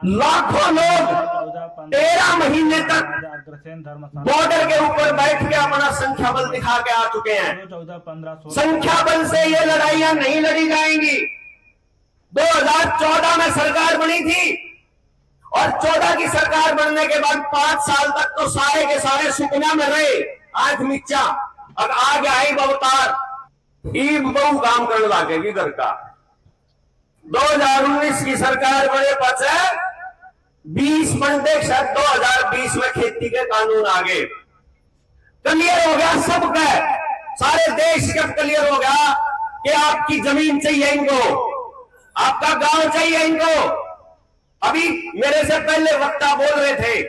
लाखों लोग 13 महीने तक बॉर्डर के ऊपर बैठ के अपना संख्या बल दिखा के आ चुके हैं। संख्या बल से ये लड़ाइयां नहीं लड़ी जाएंगी। 2014 में सरकार बनी थी और 14 की सरकार बनने के बाद 5 साल तक तो सारे के सारे सुकना में रहे। आज मिच्चा अब आगे आई अवतार ईब बहु काम करने लगे घर का। 2019 की सरकार बड़े बचे 20 बनते शायद 2020 में खेती के कानून आ गए। क्लियर हो गया सबका, सारे देश का क्लियर हो गया कि आपकी जमीन चाहिए इनको, आपका गांव चाहिए इनको। अभी मेरे से पहले वक्ता बोल रहे थे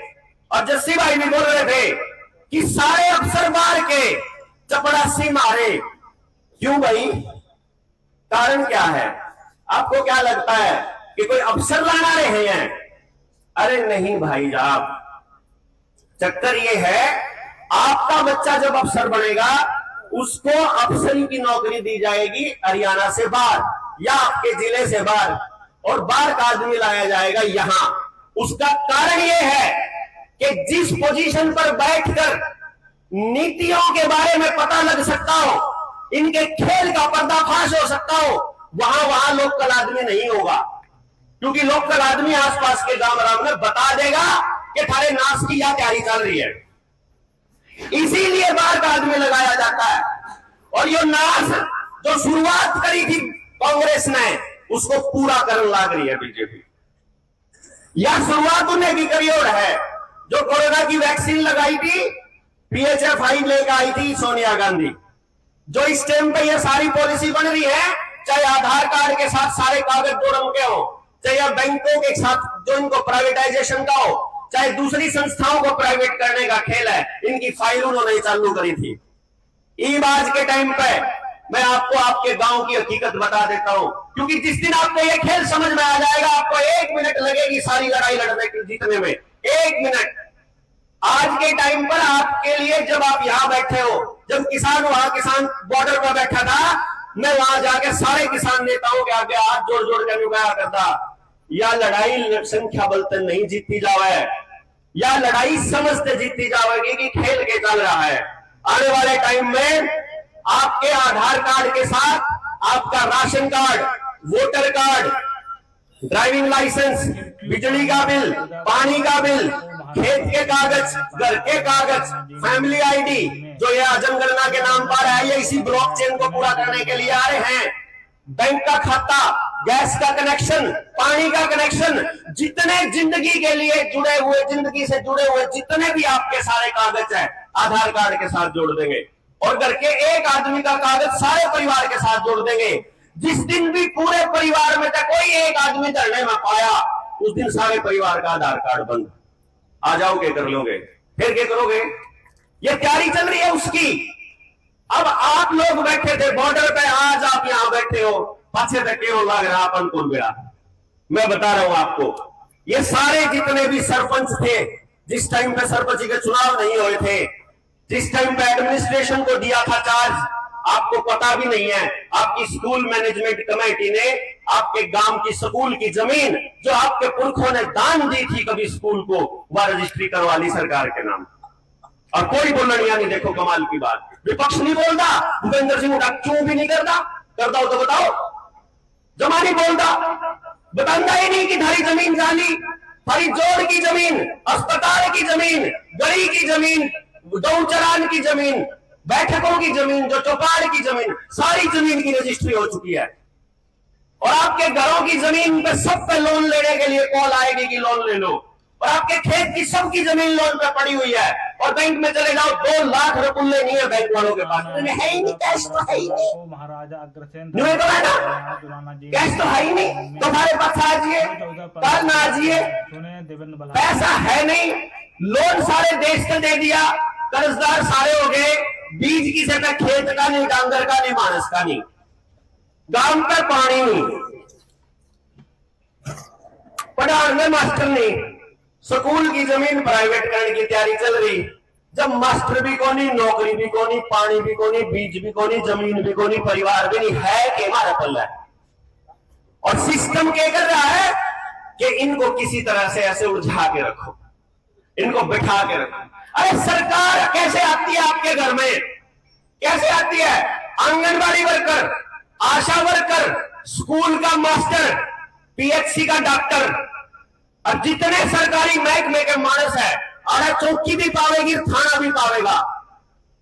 और जस्सी भाई भी बोल रहे थे कि सारे अफसर मार के चपड़ासी मारे। क्यों भाई, कारण क्या है? आपको क्या लगता है कि कोई अफसर लाना रहे हैं? अरे नहीं भाई साहब, चक्कर ये है आपका बच्चा जब अफसर बनेगा उसको अफसरी की नौकरी दी जाएगी हरियाणा से बाहर या आपके जिले से बाहर, और बाहर का आदमी लाया जाएगा यहां। उसका कारण यह है कि जिस पोजीशन पर बैठकर नीतियों के बारे में पता लग सकता हो, इनके खेल का पर्दाफाश हो सकता हो, वहां लोकल आदमी नहीं होगा। क्योंकि लोकल आदमी आसपास के गांव राम में बता देगा कि थारे नाश की क्या तैयारी चल रही है। इसीलिए बाहर का आदमी लगाया जाता है। और ये नाश जो शुरुआत करी थी कांग्रेस ने, उसको पूरा करने लग रही है बीजेपी। यह शुरुआत उन्हें भी करी और है जो कोरोना की वैक्सीन लगाई थी, PHF लेकर आई थी सोनिया गांधी। जो इस टाइम पे ये सारी पॉलिसी बन रही है, चाहे आधार कार्ड के साथ सारे कागज जोड़न के हो, चाहे बैंकों के साथ जो इनको प्राइवेटाइजेशन का हो, चाहे दूसरी संस्थाओं को प्राइवेट करने का खेल है, इनकी फाइल उन्होंने चालू करी थी। ईब आज के टाइम पे मैं आपको आपके गांव की हकीकत बता देता हूं, क्योंकि जिस दिन आपको ये खेल समझ में आ जाएगा, आपको 1 मिनट लगेगी सारी लड़ाई लड़ने की जीतने में। 1 मिनट। आज के टाइम पर आपके लिए जब आप यहां बैठे हो, जब किसान वहां किसान बॉर्डर पर बैठा था, मैं वहां जाके सारे किसान नेताओं के आगे हाथ जोड़ जोड़ कर नुकाया करता, या लड़ाई संख्या बलते नहीं जीती जावे, या लड़ाई समझते जीती जाएगी कि खेल के चल रहा है। आने वाले टाइम में आपके आधार कार्ड के साथ आपका ration card, voter card, driving licence, बिजली का बिल, पानी का बिल, खेत के कागज, घर के कागज, फैमिली आईडी, जो यह जनगणना के नाम पर है, ये इसी ब्लॉकचेन को पूरा करने के लिए आ रहे हैं। बैंक का खाता, गैस का कनेक्शन, पानी का कनेक्शन, जितने जिंदगी के लिए जुड़े हुए, जिंदगी से जुड़े हुए जितने भी आपके सारे कागज है, आधार कार्ड के साथ जोड़ देंगे। और घर के एक आदमी का कागज सारे परिवार के साथ जोड़ देंगे। जिस दिन भी पूरे परिवार में कोई एक आदमी धरने में पाया, उस दिन सारे परिवार का आधार कार्ड बंद। आ जाओगे, कर लोगे, फिर क्या करोगे? ये तैयारी चल रही है उसकी। अब आप लोग बैठे थे बॉर्डर पे, आज आप यहां बैठे हो, पाछे तक क्यों लग रहा अपन को बेड़ा? मैं बता रहा हूं आपको, ये सारे जितने भी सरपंच थे, जिस टाइम पे सरपंच के चुनाव नहीं हुए थे, जिस टाइम पे एडमिनिस्ट्रेशन को दिया था चार्ज, आपको पता भी नहीं है, आपकी स्कूल मैनेजमेंट कमेटी ने आपके गांव की स्कूल की जमीन जो आपके पुरखों ने दान दी थी कभी स्कूल को, वह रजिस्ट्री करवा ली सरकार के नाम। और कोई बोलना नहीं। देखो कमाल की बात, विपक्ष नहीं बोलता, भूपेंद्र सिंह हुड्डा क्यों भी नहीं करता हो तो बताओ, जमा नहीं बोलता, बताता ही नहीं कि थारी जमीन जाली, थारी जोड़ की जमीन, अस्पताल की जमीन, गली की जमीन, गौचरान की जमीन, बैठकों की जमीन, जो चौपाल की जमीन, सारी जमीन की रजिस्ट्री हो चुकी है। और आपके घरों की जमीन पे सब पे लोन लेने के लिए कॉल आएगी कि लोन ले लो, और आपके खेत की सबकी जमीन लोन पे पड़ी हुई है। और बैंक में चले जाओ, 2 लाख रुपये नहीं है बैंक वालों के पास, है ही नहीं, कैश तो है ही नहीं, महाराजा अग्रसेन तो है ना, कैश तो है ही नहीं, तुम्हारे पास आ जाइए, कल ना आ जाइए, पैसा है नहीं, लोन सारे देश को दे दिया, कर्जदार सारे हो गए, बीज की सतह खेत का नहीं, डांगर का नहीं, मानस का नहीं, गांव पर पानी नहीं, पढ़ाने में मास्टर नहीं, स्कूल की जमीन प्राइवेट करने की तैयारी चल रही। जब मास्टर भी कोनी, नौकरी भी कोनी, पानी भी कोनी, बीज भी कोनी, जमीन भी कोनी, परिवार भी नहीं है कि हमारा पल्ला है। और सिस्टम क्या कर रहा है? कि इनको किसी तरह से ऐसे उलझा के रखो, इनको बिठा के रखो। अरे सरकार कैसे आती है आपके घर में, कैसे आती है? आंगनबाड़ी वर्कर, आशा वर्कर, स्कूल का मास्टर, पीएचसी का डॉक्टर और जितने सरकारी महकमे के मानस है, अरे चौकी भी पावेगी, थाना भी पावेगा,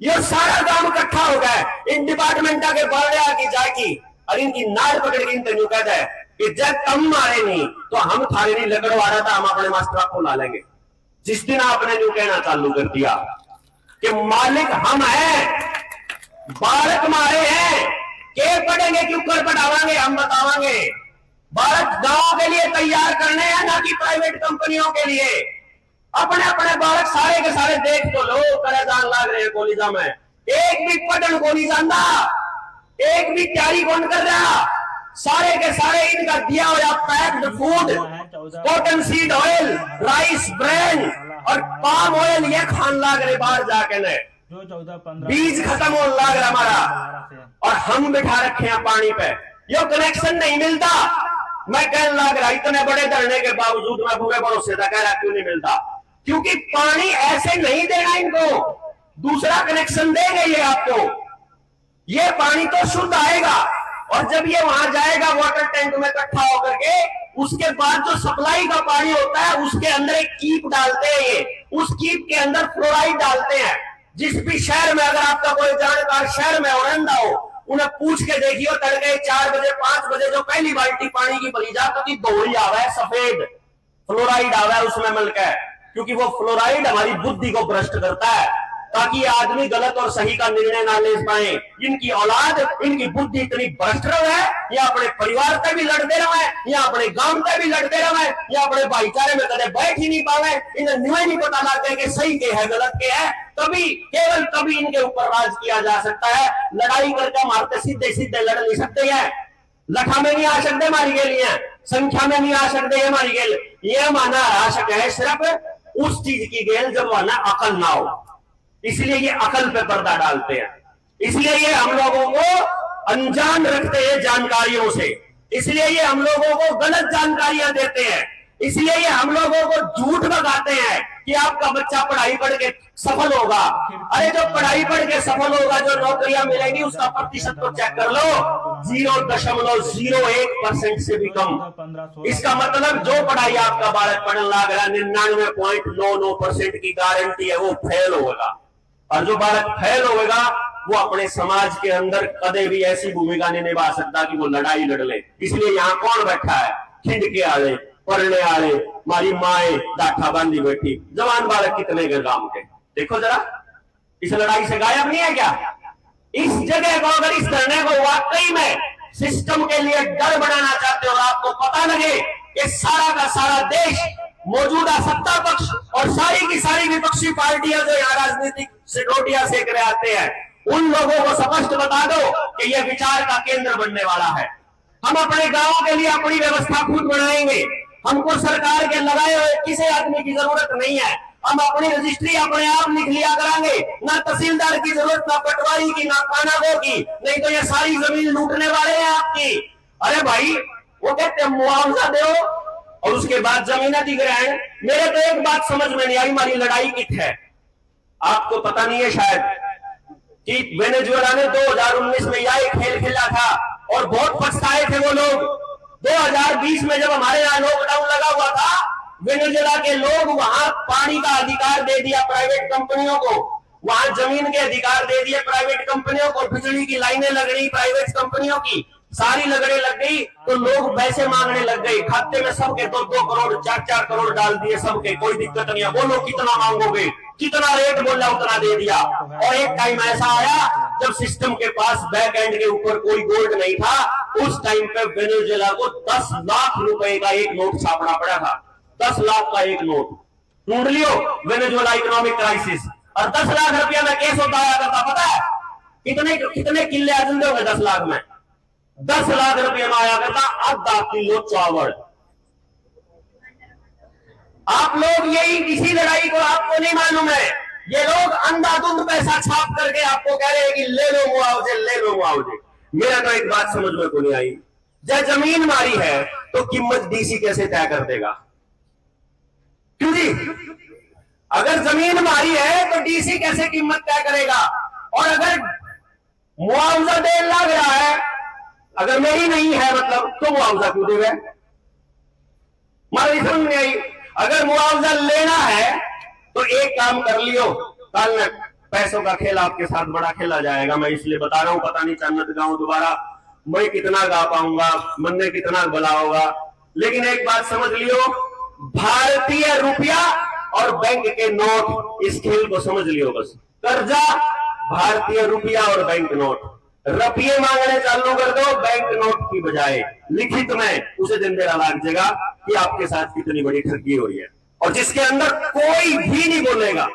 ये सारा काम इकट्ठा हो गया। इन डिपार्टमेंट के बारे की जाएगी और इनकी नाड़ पकड़ के इन तनु कहता है कि जब तुम मारे नहीं तो हम थारे नहीं लकड़वा रहा था, हम अपने मास्टर को ला लेंगे। जिस दिन आपने न्यू कहना चालू कर दिया कि मालिक हम हैं, बालक मारे हैं, के पढ़ेंगे क्यों कर पढ़ावांगे, हम बतावांगे। बालक गांव के लिए तैयार करने हैं, ना कि प्राइवेट कंपनियों के लिए। अपने अपने बालक सारे के सारे देख तो लो, करे जान लाग रहे हैं कॉलेजा में, एक भी पढ़न को नहीं जानता, एक भी तैयारी कौन कर रहा। सारे के सारे इनका दिया हुआ packed food, cotton seed oil, rice brand और पाम ऑयल ये खान लाग रहे बाहर जाके ने, बीज खत्म होने लाग रहा हमारा, और हम बिठा रखे हैं पानी पे। यो कनेक्शन नहीं मिलता। मैं कहने लग रहा इतने बड़े धरने के बावजूद मैं पूरे भरोसे था कह रहा क्यों नहीं मिलता, क्योंकि पानी ऐसे नहीं देना इनको, दूसरा कनेक्शन देंगे ये आपको। ये पानी तो शुद्ध आएगा और जब ये वहां जाएगा वाटर टैंक में इकट्ठा होकर के, उसके बाद जो सप्लाई का पानी होता है उसके अंदर एक कीप डालते हैं ये, उस कीप के अंदर फ्लोराइड डालते हैं। जिस भी शहर में अगर आपका कोई जानकार शहर में औरंदा हो, उन्हें पूछ के देखियो, तड़के 4 बजे 5 बजे जो पहली बाल्टी पानी की भरी जा तो धोड़ी आवा है, सफेद फ्लोराइड आवा है उसमें मिलकर, क्योंकि वो फ्लोराइड हमारी बुद्धि को भ्रष्ट करता है, ताकि ये आदमी गलत और सही का निर्णय ना ले पाए। इनकी औलाद, इनकी बुद्धि इतनी भ्रष्ट है, ये अपने परिवार पे भी लड़ते रहे, या अपने गांव पे भी लड़ते रहे, या अपने भाईचारे में कदे बैठ ही नहीं पावे। इन्हें निवे नहीं पता लगता है कि सही के है गलत के है, तभी केवल तभी इनके ऊपर राज किया जा सकता है। लड़ाई करके मारते सीधे सीधे लड़ नहीं सकते हैं, लठा में नहीं आ सकते हमारी के लिए, संख्या में नहीं आ सकते हमारी गेल। ये माना आ सके है सिर्फ उस चीज की गेल जब माना अकल ना हो, इसलिए ये अकल पे पर्दा डालते हैं, इसलिए ये हम लोगों को अनजान रखते हैं जानकारियों से, इसलिए ये हम लोगों को गलत जानकारियां देते हैं, इसलिए ये हम लोगों को झूठ बताते हैं कि आपका बच्चा पढ़ाई पढ़ के सफल होगा। अरे जो पढ़ाई पढ़ के सफल होगा, जो नौकरियां मिलेगी, उसका प्रतिशत तो चेक कर लो, 0.01% से भी कम। इसका मतलब जो पढ़ाई आपका बालक पढ़ने लग रहा है, 99.99% की गारंटी है वो फेल होगा। और जो बालक फेल होगा वो अपने समाज के अंदर कदे भी ऐसी भूमिका नहीं निभा सकता कि वो लड़ाई लड़ ले। इसलिए यहाँ कौन बैठा है? खिंड के आले, पढ़ने आले, हमारी माए डाठा बांधी बैठी, जवान बालक कितने के गांव के, देखो जरा, इस लड़ाई से गायब नहीं है क्या? इस जगह को, अगर इस धरने को वाकई में सिस्टम के लिए डर बनाना चाहते हो और आपको पता लगे कि सारा का सारा देश, मौजूदा सत्ता पक्ष और सारी की सारी विपक्षी पार्टियां जो यहाँ राजनीतिक सिकोटियां सेक रहे आते हैं, उन लोगों को स्पष्ट बता दो कि यह विचार का केंद्र बनने वाला है। हम अपने गांवों के लिए अपनी व्यवस्था खुद बनाएंगे, हमको सरकार के लगाए हुए किसी आदमी की जरूरत नहीं है, हम अपनी रजिस्ट्री अपने आप लिख लिया करांगे, ना तहसीलदार की जरूरत, ना पटवारी की, ना कानागो की, नहीं तो ये सारी जमीन लूटने वाले हैं आपकी। अरे भाई, वो कहते हैं मुआवजा दो और उसके बाद जमीन अधिग्रहण। मेरे तो एक बात समझ में नहीं आई, हमारी लड़ाई कित है? आपको पता नहीं है शायद कि वेनेजुएला ने 2019 में यह खेल खेला था और बहुत पछताए थे वो लोग। 2020 में जब हमारे यहाँ लॉकडाउन लगा हुआ था, वेनेजुएला के लोग वहां पानी का अधिकार दे दिया प्राइवेट कंपनियों को, वहां जमीन के अधिकार दे दिए प्राइवेट कंपनियों को, बिजली की लाइनें लग रही प्राइवेट कंपनियों की, सारी लगड़े लग गई तो लोग पैसे मांगने लग गए। खाते में सबके 2-2 करोड़ 4-4 करोड़ डाल दिए सबके, कोई दिक्कत नहीं है, बोलो कितना मांगोगे, कितना रेट बोला उतना दे दिया। और एक टाइम ऐसा आया जब सिस्टम के पास बैक एंड के ऊपर कोई गोल्ड नहीं था, उस टाइम पे वेनेजुएला को 10 लाख रुपए का एक नोट छापना पड़ा था, 10 लाख का एक नोट। ढूंढ लियो वेनेजुएला इकोनॉमिक क्राइसिस, और 10 लाख रुपया में केस होता आया करता, पता है कितने किले आजंदे हो गए 10 लाख में? 10 लाख रुपये में आया करता आधा किलो चावल। आप लोग यही इसी लड़ाई को आपको नहीं मालूम है, ये लोग अंधाधुंध पैसा छाप करके आपको कह रहे हैं कि ले लो मुआवजे, ले लो मुआवजे। मेरा तो एक बात समझ में को नहीं आई, जब जमीन मारी है तो कीमत डीसी कैसे तय कर देगा? क्यों जी? अगर जमीन मारी है तो डीसी कैसे कीमत तय करेगा? और अगर मुआवजा 1.5 लाख रहा है, अगर मेरी नहीं है मतलब, तो मुआवजा क्यों देगा? मारी समझ में आई? अगर मुआवजा लेना है तो एक काम कर लियो, कल पैसों का खेल आपके साथ बड़ा खेला जाएगा। मैं इसलिए बता रहा हूं, पता नहीं चन्नत गांव दोबारा मैं कितना गा पाऊंगा, मन में कितना बला होगा, लेकिन एक बात समझ लियो, भारतीय रुपया और बैंक के नोट, इस खेल को समझ लियो बस। कर्जा, भारतीय रुपया और बैंक नोट, रुपये मांगने चालू कर दो बैंक नोट की बजाय, लिखित में उसे दिन मेरा लाग जाएगा कि आपके साथ कितनी बड़ी ठगी हो रही है, और जिसके अंदर कोई भी नहीं बोलेगा।